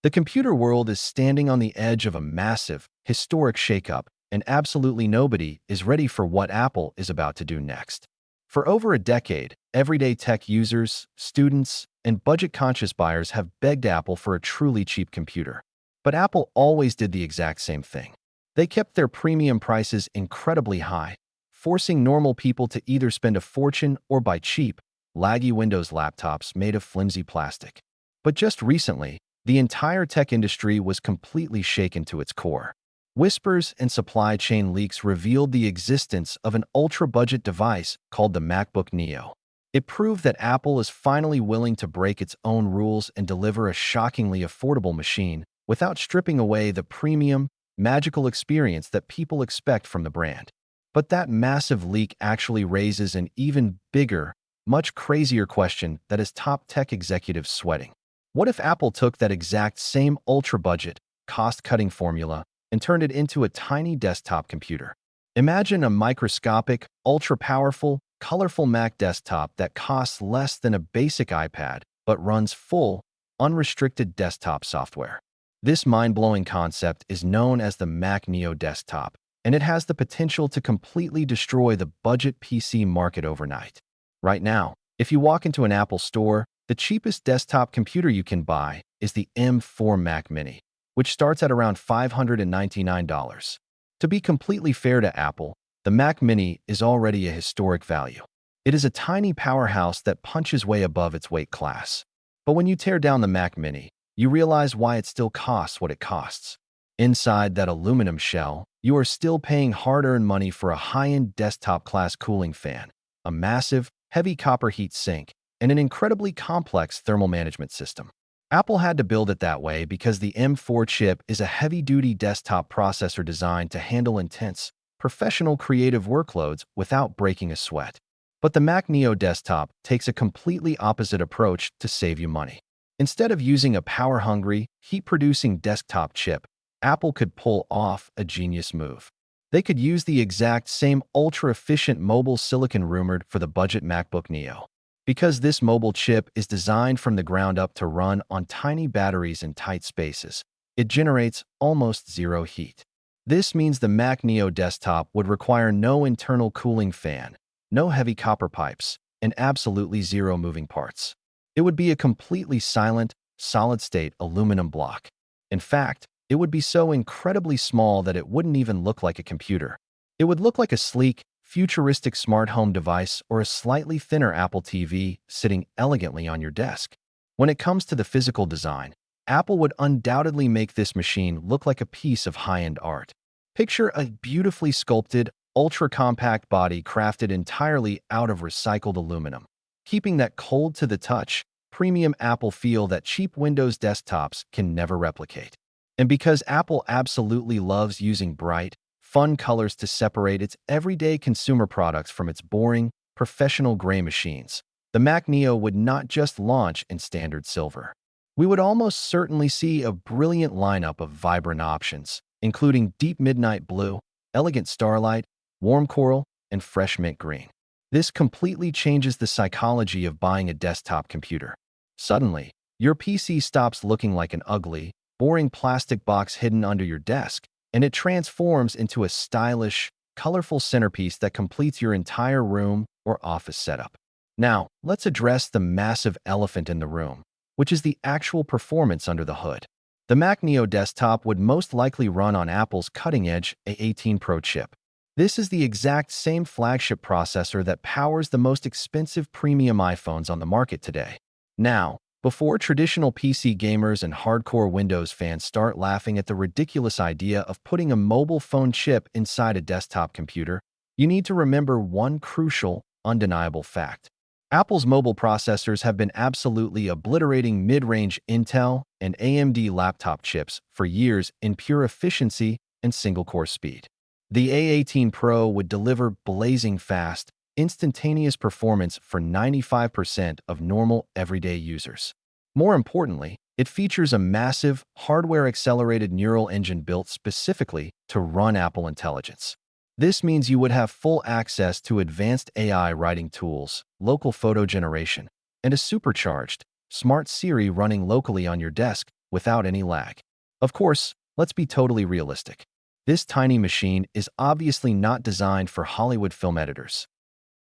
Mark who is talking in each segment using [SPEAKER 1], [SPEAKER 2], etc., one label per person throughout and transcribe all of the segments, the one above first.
[SPEAKER 1] The computer world is standing on the edge of a massive, historic shakeup, and absolutely nobody is ready for what Apple is about to do next. For over a decade, everyday tech users, students, and budget-conscious buyers have begged Apple for a truly cheap computer. But Apple always did the exact same thing. They kept their premium prices incredibly high, forcing normal people to either spend a fortune or buy cheap, laggy Windows laptops made of flimsy plastic. But just recently, the entire tech industry was completely shaken to its core. Whispers and supply chain leaks revealed the existence of an ultra-budget device called the MacBook Neo. It proved that Apple is finally willing to break its own rules and deliver a shockingly affordable machine without stripping away the premium, magical experience that people expect from the brand. But that massive leak actually raises an even bigger, much crazier question that has top tech executives sweating. What if Apple took that exact same ultra-budget, cost-cutting formula and turned it into a tiny desktop computer? Imagine a microscopic, ultra-powerful, colorful Mac desktop that costs less than a basic iPad but runs full, unrestricted desktop software. This mind-blowing concept is known as the Mac Neo desktop, and it has the potential to completely destroy the budget PC market overnight. Right now, if you walk into an Apple store, the cheapest desktop computer you can buy is the M4 Mac Mini, which starts at around $599. To be completely fair to Apple, the Mac Mini is already a historic value. It is a tiny powerhouse that punches way above its weight class. But when you tear down the Mac Mini, you realize why it still costs what it costs. Inside that aluminum shell, you are still paying hard-earned money for a high-end desktop-class cooling fan, a massive, heavy copper heat sink, and an incredibly complex thermal management system. Apple had to build it that way because the M4 chip is a heavy-duty desktop processor designed to handle intense, professional creative workloads without breaking a sweat. But the Mac Neo desktop takes a completely opposite approach to save you money. Instead of using a power-hungry, heat-producing desktop chip, Apple could pull off a genius move. They could use the exact same ultra-efficient mobile silicon rumored for the budget MacBook Neo. Because this mobile chip is designed from the ground up to run on tiny batteries in tight spaces, it generates almost zero heat. This means the Mac Neo desktop would require no internal cooling fan, no heavy copper pipes, and absolutely zero moving parts. It would be a completely silent, solid-state aluminum block. In fact, it would be so incredibly small that it wouldn't even look like a computer. It would look like a sleek, futuristic smart home device or a slightly thinner Apple TV sitting elegantly on your desk. When it comes to the physical design, Apple would undoubtedly make this machine look like a piece of high-end art. Picture a beautifully sculpted, ultra-compact body crafted entirely out of recycled aluminum, keeping that cold-to-the-touch, premium Apple feel that cheap Windows desktops can never replicate. And because Apple absolutely loves using bright, fun colors to separate its everyday consumer products from its boring, professional gray machines, the Mac Neo would not just launch in standard silver. We would almost certainly see a brilliant lineup of vibrant options, including deep midnight blue, elegant starlight, warm coral, and fresh mint green. This completely changes the psychology of buying a desktop computer. Suddenly, your PC stops looking like an ugly, boring plastic box hidden under your desk, and it transforms into a stylish, colorful centerpiece that completes your entire room or office setup. Now, let's address the massive elephant in the room, which is the actual performance under the hood. The Mac Neo desktop would most likely run on Apple's cutting-edge A18 Pro chip. This is the exact same flagship processor that powers the most expensive premium iPhones on the market today. Now, before traditional PC gamers and hardcore Windows fans start laughing at the ridiculous idea of putting a mobile phone chip inside a desktop computer, you need to remember one crucial, undeniable fact. Apple's mobile processors have been absolutely obliterating mid-range Intel and AMD laptop chips for years in pure efficiency and single-core speed. The A18 Pro would deliver blazing fast, instantaneous performance for 95% of normal, everyday users. More importantly, it features a massive, hardware-accelerated neural engine built specifically to run Apple Intelligence. This means you would have full access to advanced AI writing tools, local photo generation, and a supercharged, smart Siri running locally on your desk without any lag. Of course, let's be totally realistic. This tiny machine is obviously not designed for Hollywood film editors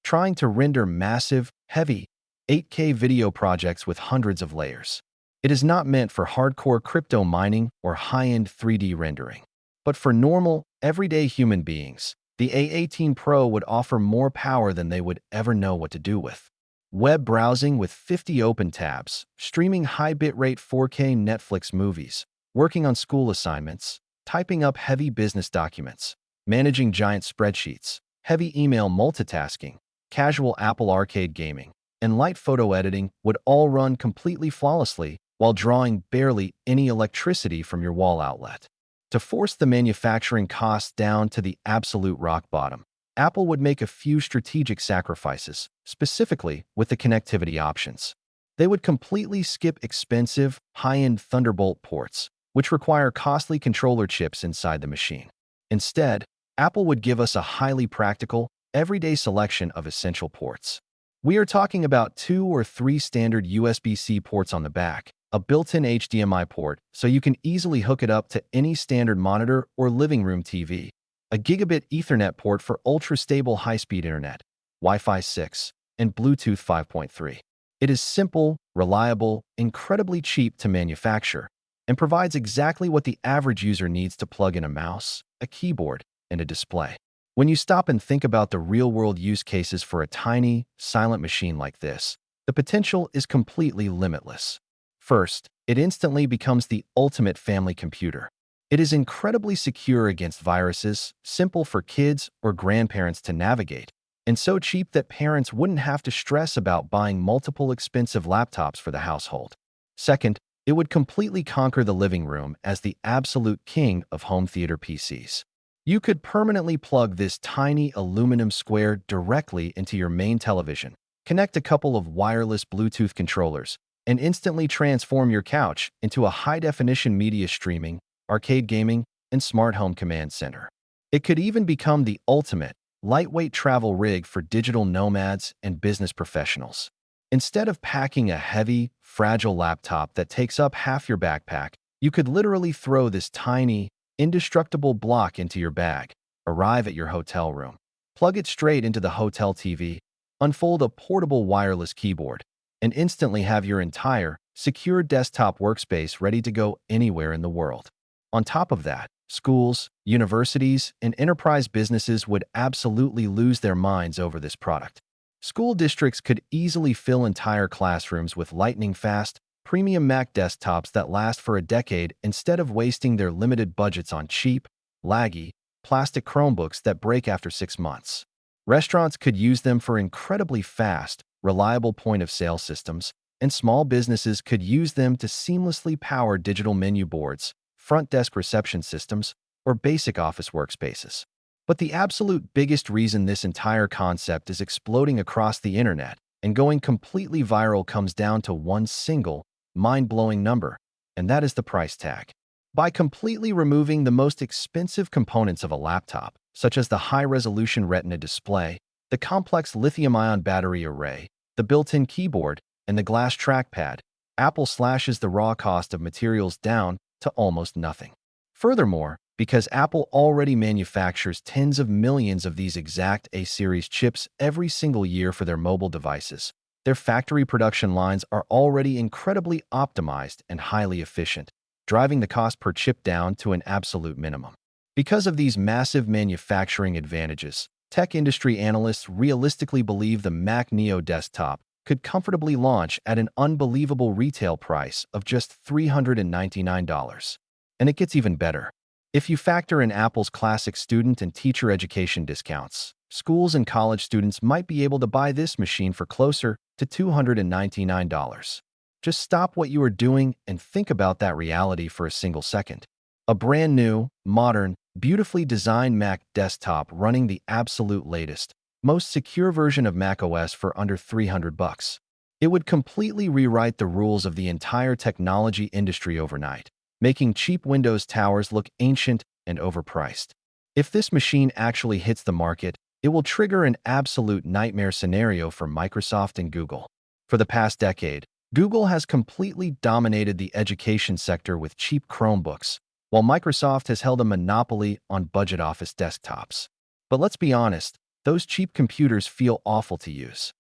[SPEAKER 1] trying to render massive, heavy 8K video projects with hundreds of layers. It is not meant for hardcore crypto mining or high-end 3D rendering. But for normal, everyday human beings, the A18 Pro would offer more power than they would ever know what to do with. Web browsing with 50 open tabs, streaming high bitrate 4K Netflix movies, working on school assignments, typing up heavy business documents, managing giant spreadsheets, heavy email multitasking, casual Apple Arcade gaming, and light photo editing would all run completely flawlessly while drawing barely any electricity from your wall outlet. To force the manufacturing costs down to the absolute rock bottom, Apple would make a few strategic sacrifices, specifically with the connectivity options. They would completely skip expensive, high-end Thunderbolt ports, which require costly controller chips inside the machine. Instead, Apple would give us a highly practical, everyday selection of essential ports. We are talking about 2 or 3 standard USB-C ports on the back, a built-in HDMI port so you can easily hook it up to any standard monitor or living room TV, a Gigabit Ethernet port for ultra-stable high-speed internet, Wi-Fi 6, and Bluetooth 5.3. It is simple, reliable, incredibly cheap to manufacture, and provides exactly what the average user needs to plug in a mouse, a keyboard, and a display. When you stop and think about the real-world use cases for a tiny, silent machine like this, the potential is completely limitless. First, it instantly becomes the ultimate family computer. It is incredibly secure against viruses, simple for kids or grandparents to navigate, and so cheap that parents wouldn't have to stress about buying multiple expensive laptops for the household. Second, it would completely conquer the living room as the absolute king of home theater PCs. You could permanently plug this tiny aluminum square directly into your main television, connect a couple of wireless Bluetooth controllers, and instantly transform your couch into a high-definition media streaming, arcade gaming, and smart home command center. It could even become the ultimate, lightweight travel rig for digital nomads and business professionals. Instead of packing a heavy, fragile laptop that takes up half your backpack, you could literally throw this tiny, indestructible block into your bag, arrive at your hotel room, plug it straight into the hotel TV, unfold a portable wireless keyboard, and instantly have your entire, secure desktop workspace ready to go anywhere in the world. On top of that, schools, universities, and enterprise businesses would absolutely lose their minds over this product. School districts could easily fill entire classrooms with lightning-fast, premium Mac desktops that last for a decade instead of wasting their limited budgets on cheap, laggy, plastic Chromebooks that break after 6 months. Restaurants could use them for incredibly fast, reliable point-of-sale systems, and small businesses could use them to seamlessly power digital menu boards, front desk reception systems, or basic office workspaces. But the absolute biggest reason this entire concept is exploding across the internet and going completely viral comes down to one single, mind-blowing number, and that is the price tag. By completely removing the most expensive components of a laptop, such as the high-resolution Retina display, the complex lithium-ion battery array, the built-in keyboard, and the glass trackpad, Apple slashes the raw cost of materials down to almost nothing. Furthermore, because Apple already manufactures tens of millions of these exact A-series chips every single year for their mobile devices, their factory production lines are already incredibly optimized and highly efficient, driving the cost per chip down to an absolute minimum. Because of these massive manufacturing advantages, tech industry analysts realistically believe the Mac Neo desktop could comfortably launch at an unbelievable retail price of just $399. And it gets even better. If you factor in Apple's classic student and teacher education discounts, schools and college students might be able to buy this machine for closer to $299. Just stop what you are doing and think about that reality for a single second. A brand new, modern, beautifully designed Mac desktop running the absolute latest, most secure version of macOS for under $300. It would completely rewrite the rules of the entire technology industry overnight, making cheap Windows towers look ancient and overpriced. If this machine actually hits the market, it will trigger an absolute nightmare scenario for Microsoft and Google. For the past decade, Google has completely dominated the education sector with cheap Chromebooks, while Microsoft has held a monopoly on budget office desktops. But let's be honest, those cheap computers feel awful to use.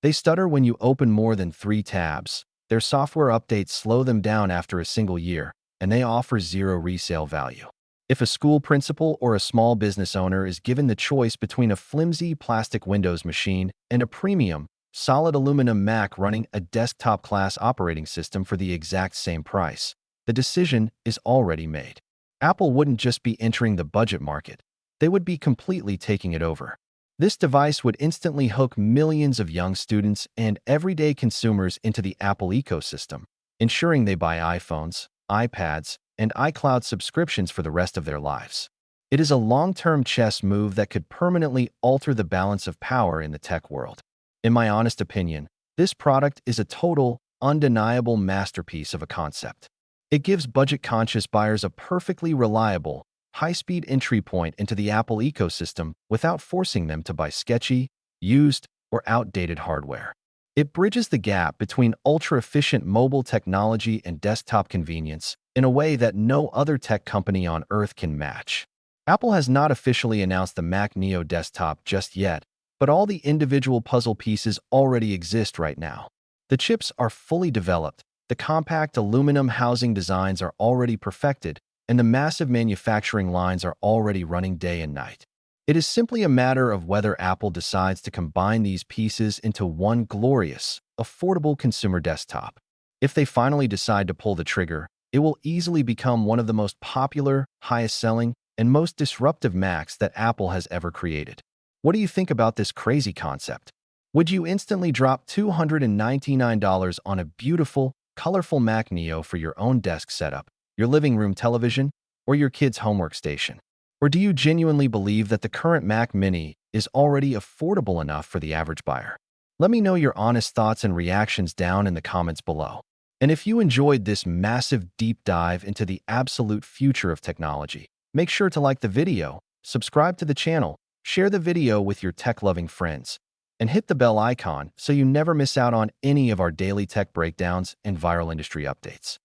[SPEAKER 1] They stutter when you open more than 3 tabs, their software updates slow them down after a single year, and they offer zero resale value. If a school principal or a small business owner is given the choice between a flimsy plastic Windows machine and a premium, solid aluminum Mac running a desktop-class operating system for the exact same price, the decision is already made. Apple wouldn't just be entering the budget market, they would be completely taking it over. This device would instantly hook millions of young students and everyday consumers into the Apple ecosystem, ensuring they buy iPhones, iPads, and iCloud subscriptions for the rest of their lives. It is a long-term chess move that could permanently alter the balance of power in the tech world. In my honest opinion, this product is a total, undeniable masterpiece of a concept. It gives budget-conscious buyers a perfectly reliable, high-speed entry point into the Apple ecosystem without forcing them to buy sketchy, used, or outdated hardware. It bridges the gap between ultra-efficient mobile technology and desktop convenience in a way that no other tech company on Earth can match. Apple has not officially announced the Mac Neo desktop just yet, but all the individual puzzle pieces already exist right now. The chips are fully developed, the compact aluminum housing designs are already perfected, and the massive manufacturing lines are already running day and night. It is simply a matter of whether Apple decides to combine these pieces into one glorious, affordable consumer desktop. If they finally decide to pull the trigger, it will easily become one of the most popular, highest-selling, and most disruptive Macs that Apple has ever created. What do you think about this crazy concept? Would you instantly drop $299 on a beautiful, colorful Mac Neo for your own desk setup, your living room television, or your kid's homework station? Or do you genuinely believe that the current Mac Mini is already affordable enough for the average buyer? Let me know your honest thoughts and reactions down in the comments below. And if you enjoyed this massive deep dive into the absolute future of technology, make sure to like the video, subscribe to the channel, share the video with your tech-loving friends, and hit the bell icon so you never miss out on any of our daily tech breakdowns and viral industry updates.